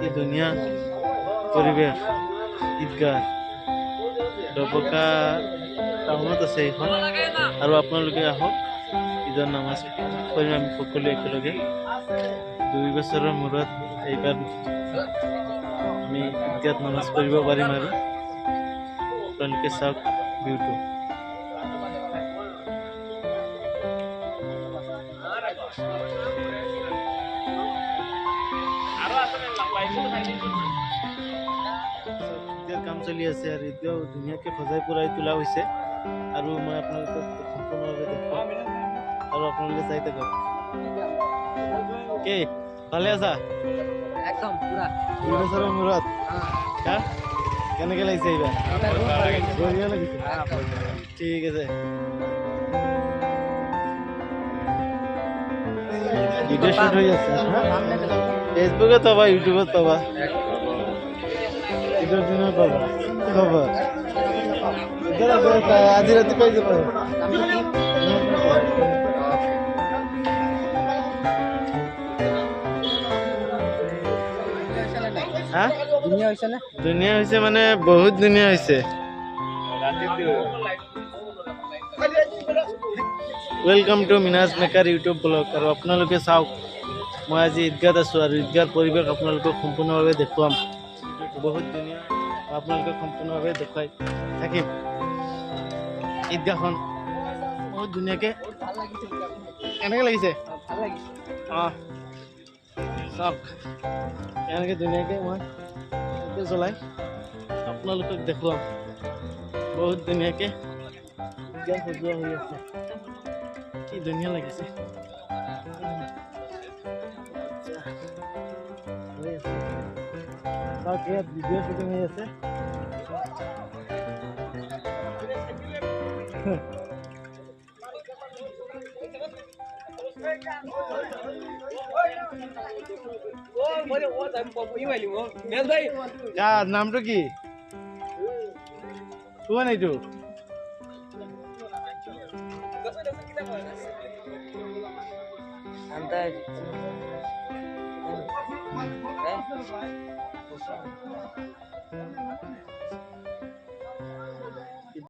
কি ধুনীয়া পৰিৱেশ ঈদগাহ ডবকা টাউনত আছে এইখন আৰু আপোনালোকে আহক ঈদৰ নামাজ পঢ়িম আমি সকলোৱে একেলগে 2 বছৰৰ মূৰত এইবাৰ আমি ঈদগাহত নামাজ পঢ়িব পাৰিম আৰু আপোনালোকে চাওক ভিউটো কাম চলি আছে আৰু এতিয়াও ধুনীয়াকৈ সজাই পৰাই তোলা হৈছে আৰু মই আপোনালোকক সম্পূৰ্ণভাৱে দেখুৱাম আৰু আপোনালোকে চাই থাকক কি ভালে আছা একদম পুৰা 2 বছৰৰ মূৰত কেনেকৈ লাগিছে এইবাৰ বঢ়িয়া লাগিছে ঠিক আছে ভিডিঅ' শ্বুট হৈ আছে ফেচবুকত পাবা ইউটিউবত পাবা ঈদৰ দিনত পাবা খবৰ আজি ৰাতি পাই যাবা ধুনীয়া হৈছে মানে বহুত ধুনীয়া হৈছে welcome to Minaj maker YouTube vlog আৰু আপোনালোকে চাওক মই আজি ঈদগাহত আছোঁ আৰু ঈদগাহৰ পৰিৱেশ আপোনালোকক সম্পূৰ্ণভাৱে দেখুৱাম বহুত ধুনীয়া আপোনালোকক সম্পূৰ্ণভাৱে দেখুৱাই থাকিম ঈদগাহখন বহুত ধুনীয়াকৈ কেনেকৈ লাগিছে অঁ চাওক এনেকৈ ধুনীয়াকৈ মই চলাই আপোনালোকক দেখুৱাম বহুত ধুনীয়াকৈ ঈদগাহ সজোৱা হৈ আছে কি ধুনীয়া লাগিছে চাওক ইয়াত ভিডিঅ' শ্বুটিং হৈ আছে নামটো কি কোন এইটো